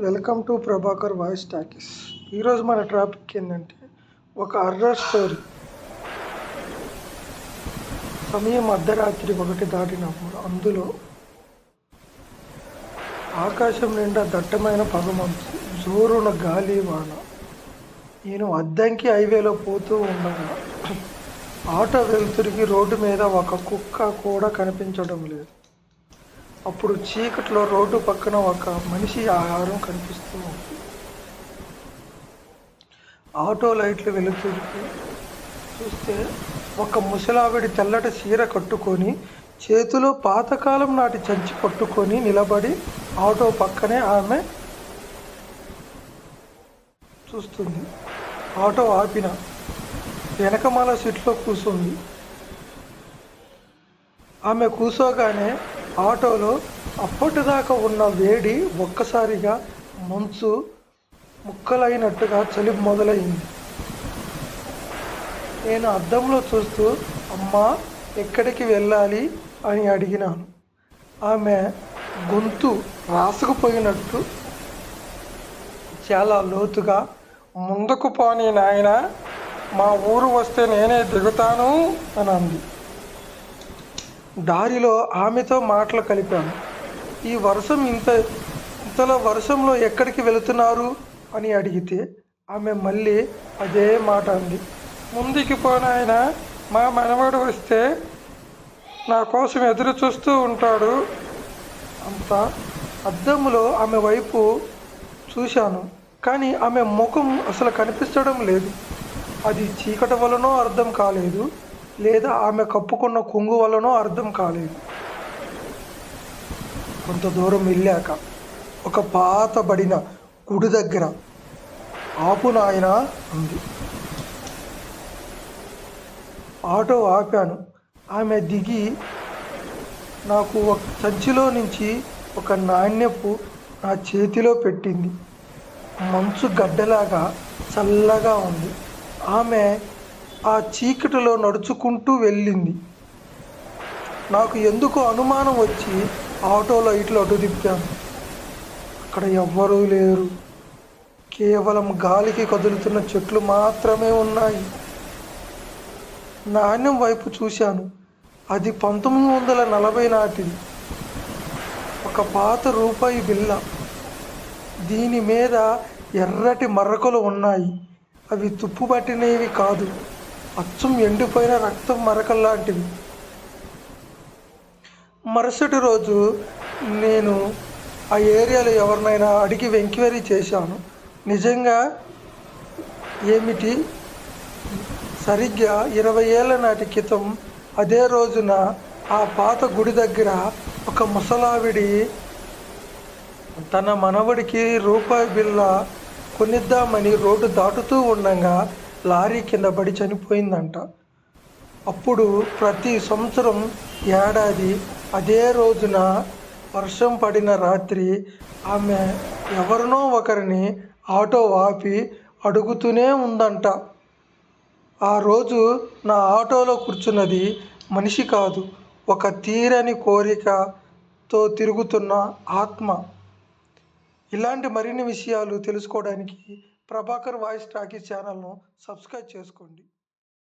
Welcome to Prabhakar voice talkies. ఈరోజు మన topic ఏంటంటే ఒక హర్రర్ స్టోరీ. సమయం అర్ధరాత్రి 1 దాటినప్పుడు అందులో ఆకాశం నిండా దట్టమైన పొగమంచు, జోరున గాలి వాన. నేను అద్దంకి హైవేలో పోతూ ఉండగా ఆటో వెలుతురికి రోడ్డు మీద ఒక కుక్క కూడా కనిపించడం లేదు. అప్పుడు చీకట్లో రోడ్డు పక్కన ఒక మనిషి ఆహారం కనిపిస్తూ ఉంది. ఆటో లైట్లు వెలుతురికి చూస్తే ఒక ముసలావిడి తెల్లటి చీర కట్టుకొని చేతిలో పాతకాలం నాటి సంచి పట్టుకొని నిలబడి ఆటో పక్కనే ఆమె చూస్తుంది. ఆటో ఆపిన వెనకమాల సీట్లో కూర్చుంది. ఆమె కూర్చోగానే ఆటోలో అప్పటిదాకా ఉన్న వేడి ఒక్కసారిగా మంచు ముక్కలైనట్టుగా చలి మొదలైంది. నేను అద్దంలో చూస్తూ అమ్మా ఎక్కడికి వెళ్ళాలి అని అడిగినాను. ఆమె గొంతు రాసుకుపోయినట్టు చాలా లోతుగా, ముందుకు పోనీ నాయన, మా ఊరు వస్తే నేనే దిగుతాను అని అంది. దారిలో ఆమెతో మాటలు కలిపాను. ఈ వర్షం ఇంతలో వర్షంలో ఎక్కడికి వెళుతున్నారు అని అడిగితే ఆమె మళ్ళీ అదే మాట అంది. ముందుకి పోనాయన, మా మనవడు వస్తే నా కోసం ఎదురు చూస్తూ ఉంటాడు. అంతా అద్దంలో ఆమె వైపు చూశాను, కానీ ఆమె ముఖం అసలు కనిపించడం లేదు. అది చీకటి వలనో అర్థం కాలేదు, లేదా ఆమె కప్పుకున్న కొంగు వలనో అర్థం కాలేదు. కొంత దూరం వెళ్ళాక ఒక పాతబడిన గుడి దగ్గర ఆపు నాయనా అంది. ఆటో ఆపాను. ఆమె దిగి నాకు ఒక సంచిలో నుంచి ఒక నాణ్యపు నా చేతిలో పెట్టింది. మంచు గడ్డలాగా చల్లగా ఉంది. ఆమె ఆ చీకటిలో నడుచుకుంటూ వెళ్ళింది. నాకు ఎందుకు అనుమానం వచ్చి ఆటోలో ఇట్లా అటు తిప్పాను. అక్కడ ఎవ్వరూ లేరు. కేవలం గాలికి కదులుతున్న చెట్లు మాత్రమే ఉన్నాయి. నాణ్యం వైపు చూశాను. అది 1940 నాటిది. ఒక పాత రూపాయి బిళ్ళ. దీని మీద ఎర్రటి మరకలు ఉన్నాయి. అవి తుప్పు పట్టినవి కాదు, అచ్చం ఎండిపోయిన రక్తం మరకల్లాంటివి. మరుసటి రోజు నేను ఆ ఏరియాలో ఎవరినైనా అడిగి ఎంక్వైరీ చేశాను. నిజంగా ఏమిటి, సరిగ్గా 20 ఏళ్ల నాటి క్రితం అదే రోజున ఆ పాత గుడి దగ్గర ఒక ముసలావిడి తన మనవడికి రూపాయి బిళ్ళ కొనిద్దామని రోడ్డు దాటుతూ ఉండగా లారీ కింద పడి చనిపోయిందంట. అప్పుడు ప్రతి సంవత్సరం ఏడాది అదే రోజున వర్షం పడిన రాత్రి ఆమె ఎవరినో ఒకరిని ఆటో ఆపి అడుగుతూనే ఉందంట. ఆ రోజు నా ఆటోలో కూర్చున్నది మనిషి కాదు, ఒక తీరని కోరికతో తిరుగుతున్న ఆత్మ. ఇలాంటి మరిన్ని విషయాలు తెలుసుకోవడానికి ప్రభాకర్ వాయిస్ టాకీస్ ఛానల్ను సబ్స్క్రైబ్ చేసుకోండి.